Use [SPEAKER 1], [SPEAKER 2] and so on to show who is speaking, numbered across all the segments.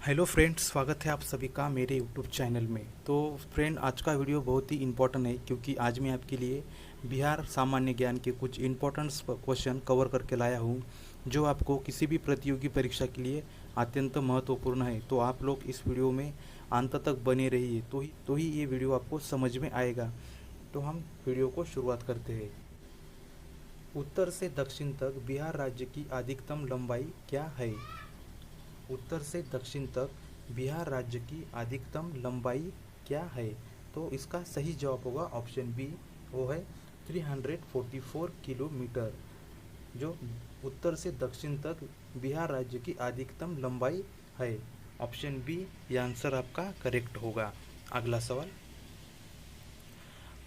[SPEAKER 1] Hello friends, स्वागत है आप सभी का मेरे यूट्यूब चैनल में। तो फ्रेंड, आज का वीडियो बहुत ही इम्पोर्टेंट है क्योंकि आज मैं आपके लिए बिहार सामान्य ज्ञान के कुछ इम्पोर्टेंट क्वेश्चन कवर करके लाया हूँ जो आपको किसी भी प्रतियोगी परीक्षा के लिए अत्यंत महत्वपूर्ण है। तो आप लोग इस वीडियो में अंत तक बने रहिए तो ही ये वीडियो आपको समझ में आएगा। तो हम वीडियो को शुरुआत करते हैं। उत्तर से दक्षिण तक बिहार राज्य की अधिकतम लंबाई क्या है? उत्तर से दक्षिण तक बिहार राज्य की अधिकतम लंबाई क्या है? तो इसका सही जवाब होगा ऑप्शन बी, वो है 344 किलोमीटर। जो उत्तर से दक्षिण तक बिहार राज्य की अधिकतम लंबाई है, ऑप्शन बी ये आंसर आपका करेक्ट होगा। अगला सवाल,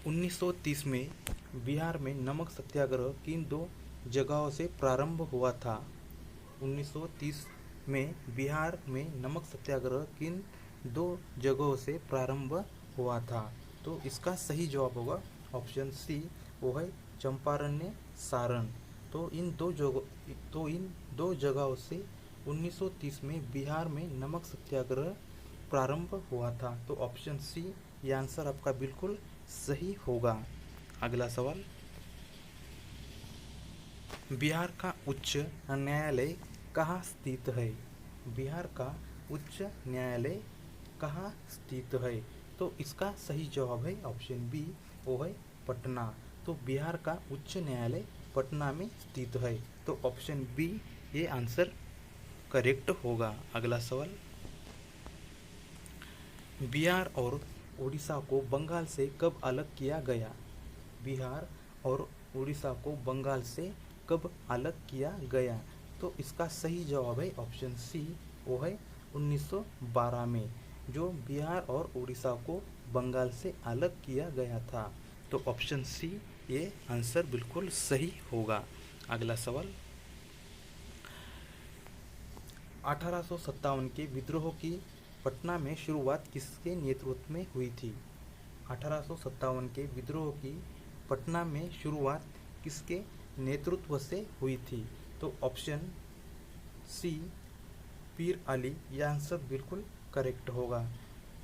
[SPEAKER 1] 1930 में बिहार में नमक सत्याग्रह किन दो जगहों से प्रारंभ हुआ था? 1930 में बिहार में नमक सत्याग्रह किन दो जगहों से प्रारंभ हुआ था? तो इसका सही जवाब होगा ऑप्शन सी, वो है चंपारण सारण। तो इन दो जगहों से 1930 में बिहार में नमक सत्याग्रह प्रारंभ हुआ था। तो ऑप्शन सी ये आंसर आपका बिल्कुल सही होगा। अगला सवाल, बिहार का उच्च न्यायालय कहाँ स्थित है? बिहार का उच्च न्यायालय कहाँ स्थित है? तो इसका सही जवाब है ऑप्शन बी, वो है पटना। तो बिहार का उच्च न्यायालय पटना में स्थित है। तो ऑप्शन बी ये आंसर करेक्ट होगा। अगला सवाल, बिहार और उड़ीसा को बंगाल से कब अलग किया गया? बिहार और उड़ीसा को बंगाल से कब अलग किया गया? तो इसका सही जवाब है ऑप्शन सी, वो है 1912 में, जो बिहार और उड़ीसा को बंगाल से अलग किया गया था। तो ऑप्शन सी ये आंसर बिल्कुल सही होगा। अगला सवाल, 1857 के विद्रोह की पटना में शुरुआत किसके नेतृत्व में हुई थी? 1857 के विद्रोह की पटना में शुरुआत किसके नेतृत्व से हुई थी? तो ऑप्शन सी पीर अली यह आंसर बिल्कुल करेक्ट होगा।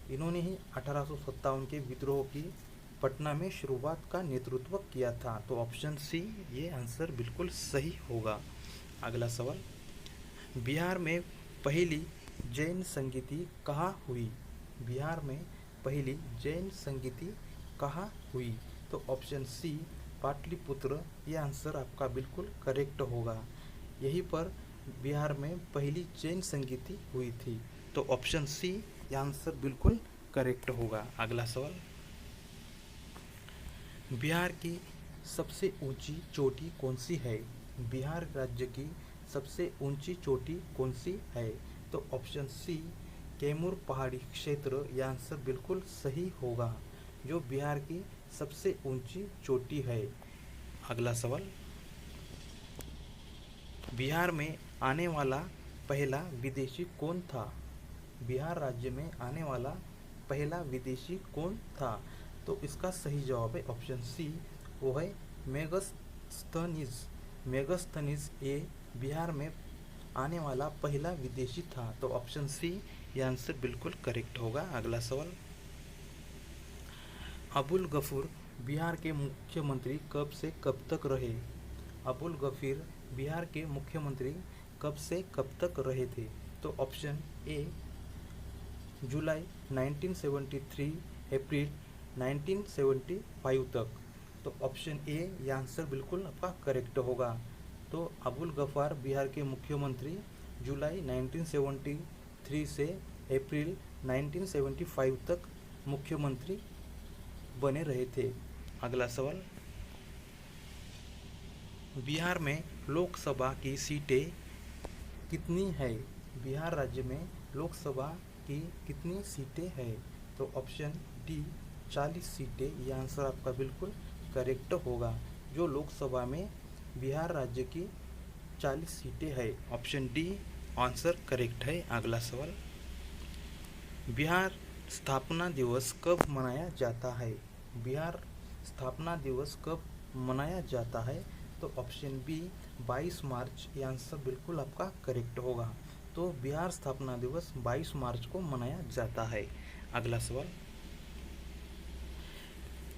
[SPEAKER 1] इन्होंने ही 1857 के विद्रोह की पटना में शुरुआत का नेतृत्व किया था। तो ऑप्शन सी ये आंसर बिल्कुल सही होगा। अगला सवाल, बिहार में पहली जैन संगीति कहाँ हुई? बिहार में पहली जैन संगीति कहाँ हुई? तो ऑप्शन सी पाटलिपुत्र ये आंसर आपका बिल्कुल करेक्ट होगा। यहीं पर बिहार में पहली जैन संगीति हुई थी। तो ऑप्शन सी ये आंसर बिल्कुल करेक्ट होगा। अगला सवाल, बिहार की सबसे ऊंची चोटी कौन सी है? बिहार राज्य की सबसे ऊंची चोटी कौन सी है? तो ऑप्शन सी कैमूर पहाड़ी क्षेत्र यह आंसर बिल्कुल सही होगा, जो बिहार की सबसे ऊंची चोटी है। अगला सवाल, बिहार में आने वाला पहला विदेशी कौन था? बिहार राज्य में आने वाला पहला विदेशी कौन था? तो इसका सही जवाब है ऑप्शन सी, वो है मेगस्थनीज। मेगस्थनीज ये बिहार में आने वाला पहला विदेशी था। तो ऑप्शन सी ये आंसर बिल्कुल करेक्ट होगा। अगला सवाल, अबुल गफूर बिहार के मुख्यमंत्री कब से कब तक रहे? अबुल गफीर बिहार के मुख्यमंत्री कब से कब तक रहे थे? तो ऑप्शन ए जुलाई 1973 अप्रैल 1975 तक। तो ऑप्शन ए ये आंसर बिल्कुल आपका करेक्ट होगा। तो अबुल गफार बिहार के मुख्यमंत्री जुलाई 1973 से अप्रैल 1975 तक मुख्यमंत्री बने रहे थे। अगला सवाल, बिहार में लोकसभा की सीटें कितनी है? बिहार राज्य में लोकसभा की कितनी सीटें हैं? तो ऑप्शन डी 40 सीटें ये आंसर आपका बिल्कुल करेक्ट होगा। जो लोकसभा में बिहार राज्य की 40 सीटें हैं, ऑप्शन डी आंसर करेक्ट है। अगला सवाल, बिहार स्थापना दिवस कब मनाया जाता है? बिहार स्थापना दिवस कब मनाया जाता है? तो ऑप्शन बी 22 मार्च ये आंसर बिल्कुल आपका करेक्ट होगा। तो बिहार स्थापना दिवस 22 मार्च को मनाया जाता है। अगला सवाल,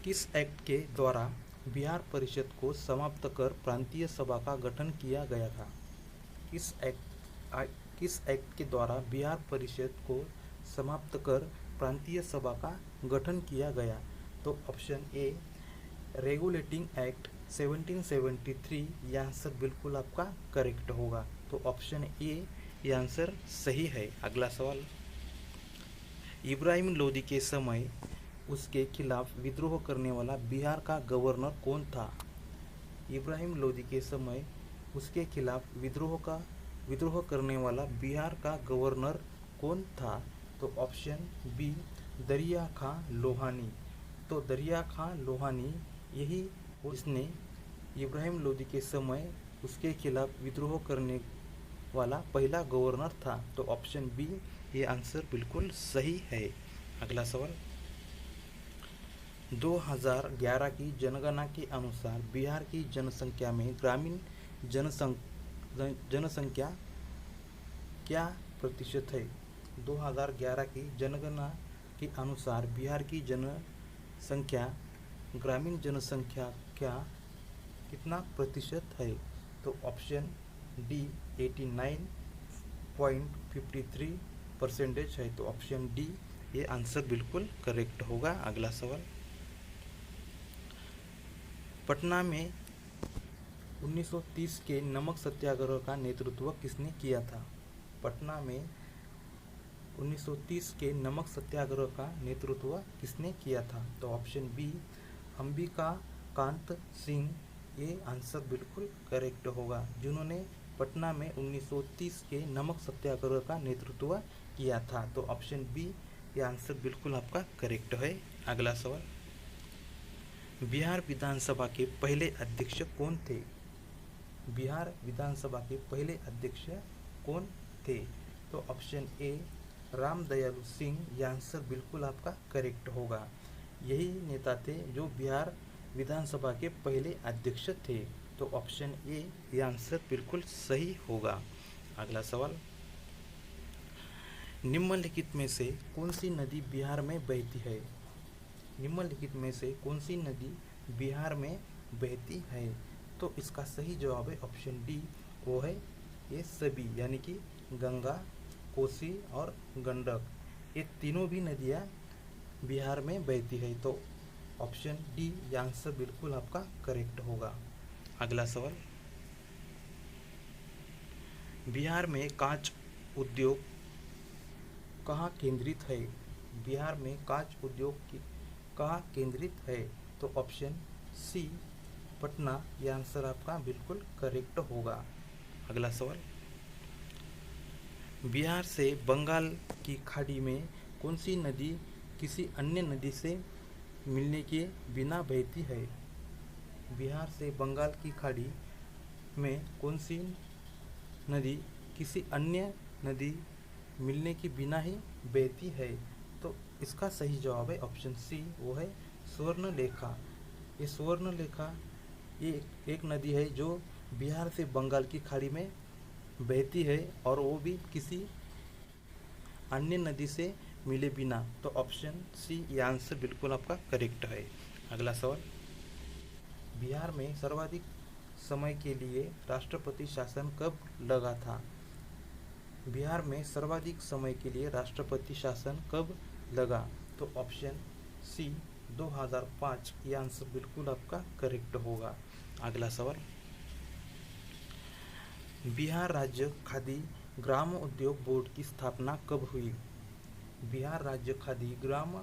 [SPEAKER 1] किस एक्ट के द्वारा बिहार परिषद को समाप्त कर प्रांतीय सभा का गठन किया गया था? किस एक्ट के द्वारा बिहार परिषद को समाप्त कर प्रांतीय सभा का गठन किया गया? तो ऑप्शन ए रेगुलेटिंग एक्ट 1773 यह आंसर बिल्कुल आपका करेक्ट होगा। तो ऑप्शन ए ये आंसर सही है। अगला सवाल, इब्राहिम लोदी के समय उसके खिलाफ विद्रोह करने वाला बिहार का गवर्नर कौन था? इब्राहिम लोदी के समय उसके खिलाफ विद्रोह करने वाला बिहार का गवर्नर कौन था? तो ऑप्शन बी दरिया खां लोहानी। तो दरिया खां लोहानी यही उसने इब्राहिम लोदी के समय उसके खिलाफ विद्रोह करने वाला पहला गवर्नर था। तो ऑप्शन बी ये आंसर बिल्कुल सही है। अगला सवाल, 2011 की जनगणना के अनुसार बिहार की जनसंख्या में ग्रामीण जनसंख्या क्या प्रतिशत है? 2011 की जनगणना के अनुसार बिहार की जनसंख्या ग्रामीण जनसंख्या कितना प्रतिशत है? तो ऑप्शन डी 89.53% है। तो ऑप्शन डी ये आंसर बिल्कुल करेक्ट होगा। अगला सवाल, पटना में 1930 के नमक सत्याग्रह का नेतृत्व किसने किया था? पटना में 1930 के नमक सत्याग्रह का नेतृत्व किसने किया था? तो ऑप्शन बी अंबिका कांत सिंह ये आंसर बिल्कुल करेक्ट होगा, जिन्होंने पटना में 1930 के नमक सत्याग्रह का नेतृत्व किया था। तो ऑप्शन बी ये आंसर बिल्कुल आपका करेक्ट है। अगला सवाल, बिहार विधानसभा के पहले अध्यक्ष कौन थे? बिहार विधानसभा के पहले अध्यक्ष कौन थे? तो ऑप्शन ए राम दयालु सिंह ये आंसर बिल्कुल आपका करेक्ट होगा। यही नेता थे जो बिहार विधानसभा के पहले अध्यक्ष थे। तो ऑप्शन ए ये आंसर बिल्कुल सही होगा। अगला सवाल, निम्नलिखित में से कौन सी नदी बिहार में बहती है? निम्नलिखित में से कौन सी नदी बिहार में बहती है? तो इसका सही जवाब है ऑप्शन डी, वो है ये सभी, यानी कि गंगा, कोसी और गंडक, ये तीनों भी नदियाँ बिहार में बहती है। तो ऑप्शन डी ये आंसर बिल्कुल आपका करेक्ट होगा। अगला सवाल, बिहार में कांच उद्योग कहाँ केंद्रित है? बिहार में कांच उद्योग कहाँ केंद्रित है? तो ऑप्शन सी पटना ये आंसर आपका बिल्कुल करेक्ट होगा। अगला सवाल, बिहार से बंगाल की खाड़ी में कौन सी नदी किसी अन्य नदी से मिलने के बिना बहती है? बिहार से बंगाल की खाड़ी में कौन सी नदी किसी अन्य नदी मिलने के बिना ही बहती है? तो इसका सही जवाब है ऑप्शन सी, वो है स्वर्णलेखा। ये स्वर्णलेखा ये एक नदी है जो बिहार से बंगाल की खाड़ी में बहती है, और वो भी किसी अन्य नदी से मिले बिना। तो ऑप्शन सी ये आंसर बिल्कुल आपका करेक्ट है। अगला सवाल, बिहार में सर्वाधिक समय के लिए राष्ट्रपति शासन कब लगा था? बिहार में सर्वाधिक समय के लिए राष्ट्रपति शासन कब लगा? तो ऑप्शन सी 2005 ये आंसर बिल्कुल आपका करेक्ट होगा। अगला सवाल, बिहार राज्य खादी ग्राम उद्योग बोर्ड की स्थापना कब हुई? बिहार राज्य खादी ग्राम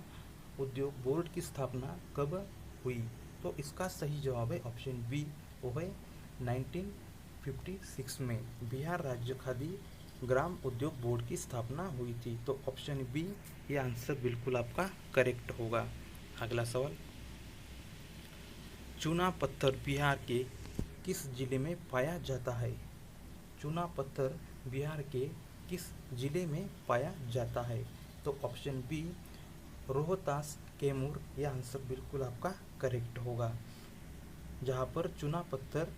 [SPEAKER 1] उद्योग बोर्ड की स्थापना कब हुई? तो इसका सही जवाब है ऑप्शन बी, वो है 1956 में बिहार राज्य खादी ग्राम उद्योग बोर्ड की स्थापना हुई थी। तो ऑप्शन बी ये आंसर बिल्कुल आपका करेक्ट होगा। अगला सवाल, चूना पत्थर बिहार के किस जिले में पाया जाता है? चूना पत्थर बिहार के किस जिले में पाया जाता है? तो ऑप्शन बी रोहतास कैमूर यह आंसर बिल्कुल आपका करेक्ट होगा, जहाँ पर चूना पत्थर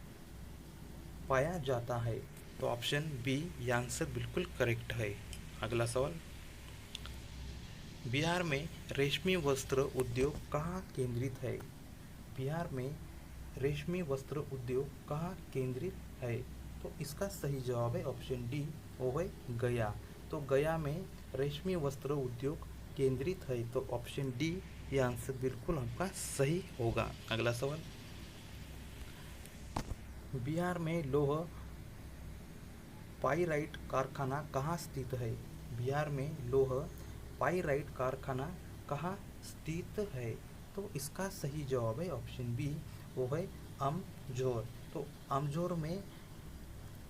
[SPEAKER 1] पाया जाता है। तो ऑप्शन बी ये आंसर बिल्कुल करेक्ट है। अगला सवाल, बिहार में रेशमी वस्त्र उद्योग कहाँ केंद्रित है? बिहार में रेशमी वस्त्र उद्योग कहाँ केंद्रित है? तो इसका सही जवाब है ऑप्शन डी, वो है गया। तो गया में रेशमी वस्त्र उद्योग केंद्रित है, तो ऑप्शन डी ये आंसर बिल्कुल आपका सही होगा। अगला सवाल, बिहार में लौह पाइराइट कारखाना कहाँ स्थित है? बिहार में लौह पाइराइट कारखाना कहाँ स्थित है? तो इसका सही जवाब है ऑप्शन बी, वो है अमझोर। तो अमझोर में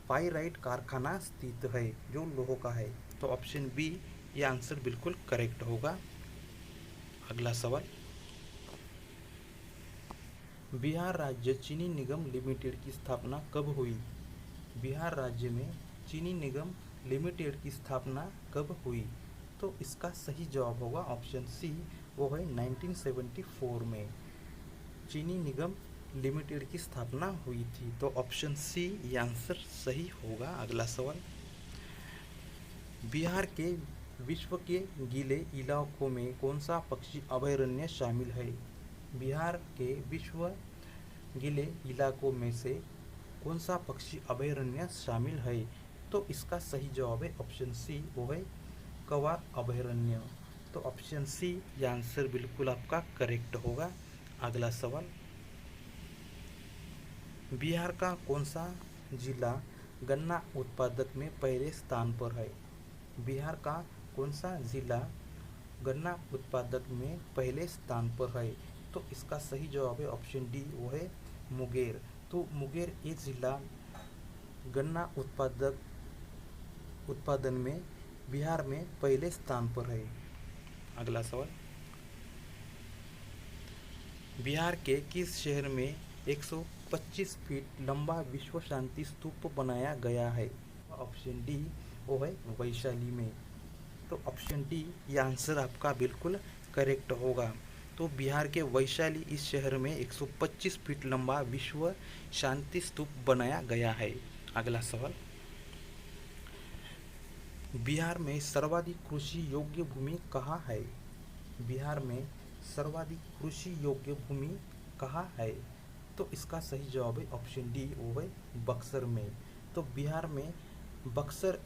[SPEAKER 1] पाइराइट कारखाना स्थित है जो लोह का है। तो ऑप्शन बी ये आंसर बिल्कुल करेक्ट होगा। अगला सवाल, बिहार राज्य चीनी निगम लिमिटेड की स्थापना कब हुई? बिहार राज्य में चीनी निगम लिमिटेड की स्थापना कब हुई? तो इसका सही जवाब होगा ऑप्शन सी, वो है 1974 में चीनी निगम लिमिटेड की स्थापना हुई थी। तो ऑप्शन सी ये आंसर सही होगा। अगला सवाल, बिहार के विश्व के गीले इलाकों में कौन सा पक्षी अभयारण्य शामिल है? बिहार के विश्व गीले इलाकों में से कौन सा पक्षी अभयारण्य शामिल है? तो इसका सही जवाब है ऑप्शन सी, वो है कवार अभयारण्य। तो ऑप्शन सी ये आंसर बिल्कुल आपका करेक्ट होगा। अगला सवाल, बिहार का कौन सा जिला गन्ना उत्पादक में पहले स्थान पर है? बिहार का कौन सा जिला गन्ना उत्पादक में पहले स्थान पर है? तो इसका सही जवाब है ऑप्शन डी, वो है मुंगेर। तो मुंगेर ये जिला गन्ना उत्पादन में बिहार में पहले स्थान पर है। अगला सवाल, बिहार के किस शहर में 125 फीट लंबा विश्व शांति स्तूप बनाया गया है? ऑप्शन डी, वो है वैशाली में। तो ऑप्शन डी ये आंसर आपका बिल्कुल करेक्ट होगा। तो बिहार के वैशाली इस शहर में 125 फीट लंबा विश्व शांति स्तूप बनाया गया है। अगला सवाल, बिहार में सर्वाधिक कृषि योग्य भूमि कहाँ है? बिहार में सर्वाधिक कृषि योग्य भूमि कहाँ है? तो इसका सही जवाब है ऑप्शन डी, वो है बक्सर में। तो बिहार में बक्सर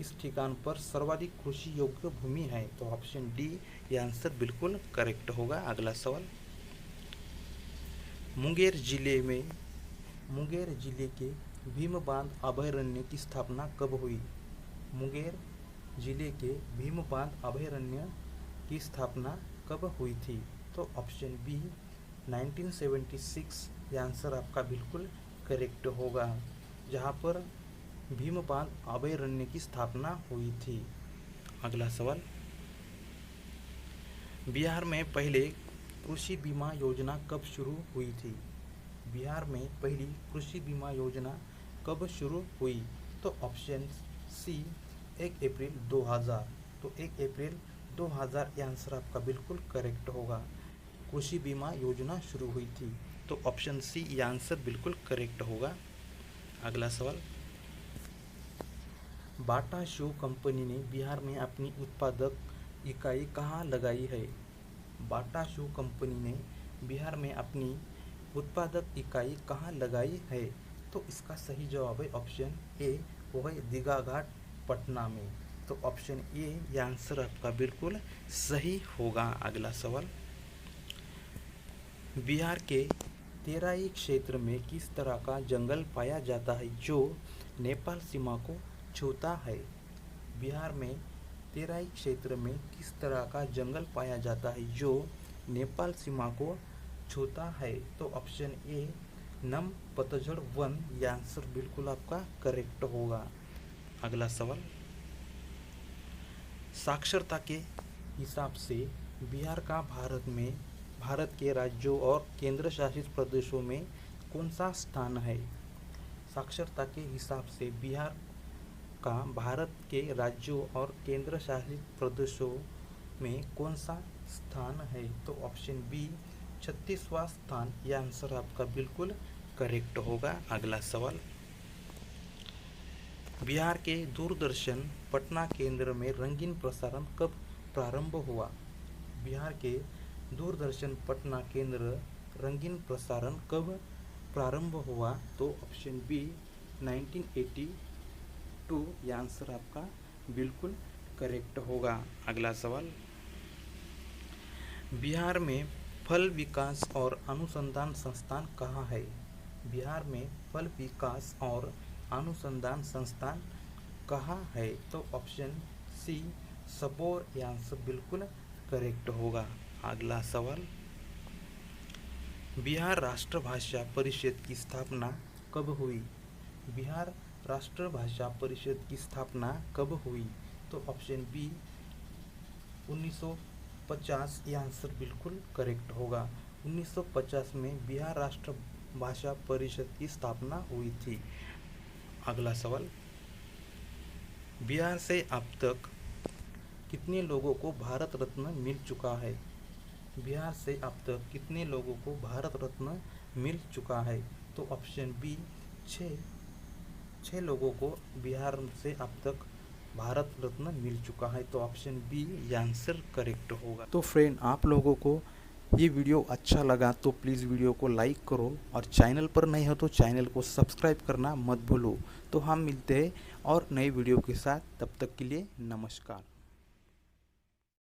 [SPEAKER 1] इस ठिकान पर सर्वाधिक कृषि योग्य भूमि है। तो ऑप्शन डी ये आंसर बिल्कुल करेक्ट होगा। अगला सवाल, मुंगेर जिले के भीम बांध अभयारण्य की स्थापना कब हुई? मुंगेर जिले के भीम बांध अभयारण्य की स्थापना कब हुई थी? तो ऑप्शन बी 1976 ये आंसर आपका बिल्कुल करेक्ट होगा, जहाँ पर भीम बांध अभयारण्य की स्थापना हुई थी। अगला सवाल, बिहार में पहले कृषि बीमा योजना कब शुरू हुई थी? बिहार में पहली कृषि बीमा योजना कब शुरू हुई? तो ऑप्शन सी 1 अप्रैल 2000। तो 1 अप्रैल 2000 ये आंसर आपका बिल्कुल करेक्ट होगा। कृषि बीमा योजना शुरू हुई थी। तो ऑप्शन सी ये आंसर बिल्कुल करेक्ट होगा। अगला सवाल, बाटा शू कंपनी ने बिहार में अपनी उत्पादक इकाई कहाँ लगाई है? बाटा शू कंपनी ने बिहार में अपनी उत्पादक इकाई कहाँ लगाई है? तो इसका सही जवाब है ऑप्शन ए, वो है दीघा घाट पटना में। तो ऑप्शन ए ये आंसर आपका बिल्कुल सही होगा। अगला सवाल, बिहार के तेराई क्षेत्र में किस तरह का जंगल पाया जाता है जो नेपाल सीमा को छूता है? बिहार में तेराई क्षेत्र में किस तरह का जंगल पाया जाता है जो नेपाल सीमा को छूता है? तो ऑप्शन ए नम पतझड़ वन ये आंसर बिल्कुल आपका करेक्ट होगा। अगला सवाल, साक्षरता के हिसाब से बिहार का भारत के राज्यों और केंद्र शासित प्रदेशों में कौन सा स्थान है? साक्षरता के हिसाब से बिहार का भारत के राज्यों और केंद्र शासित प्रदेशों में कौन सा स्थान है? तो ऑप्शन बी 36वां स्थान यह आंसर आपका बिल्कुल करेक्ट होगा। अगला सवाल, बिहार के दूरदर्शन पटना केंद्र में रंगीन प्रसारण कब प्रारंभ हुआ? बिहार के दूरदर्शन पटना केंद्र रंगीन प्रसारण कब प्रारंभ हुआ? तो ऑप्शन बी 1982। यह आंसर आपका बिल्कुल करेक्ट होगा। अगला सवाल, बिहार में फल विकास और अनुसंधान संस्थान कहाँ है? बिहार में फल विकास और अनुसंधान संस्थान कहाँ है? तो ऑप्शन सी सबौर। यह आंसर बिल्कुल करेक्ट होगा। अगला सवाल, बिहार राष्ट्रभाषा परिषद की स्थापना कब हुई? बिहार राष्ट्रभाषा परिषद की स्थापना कब हुई? तो ऑप्शन बी 1950। यह आंसर बिल्कुल करेक्ट होगा। 1950 में बिहार राष्ट्रभाषा परिषद की स्थापना हुई थी। अगला सवाल, बिहार से अब तक कितने लोगों को भारत रत्न मिल चुका है? बिहार से अब तक कितने लोगों को भारत रत्न मिल चुका है? तो ऑप्शन बी 6 लोगों को बिहार से अब तक भारत रत्न मिल चुका है। तो ऑप्शन बी ये आंसर करेक्ट होगा। तो फ्रेंड, आप लोगों को ये वीडियो अच्छा लगा तो प्लीज़ वीडियो को लाइक करो और चैनल पर नए हो तो चैनल को सब्सक्राइब करना मत भूलो। तो हम मिलते हैं और नई वीडियो के साथ, तब तक के लिए नमस्कार।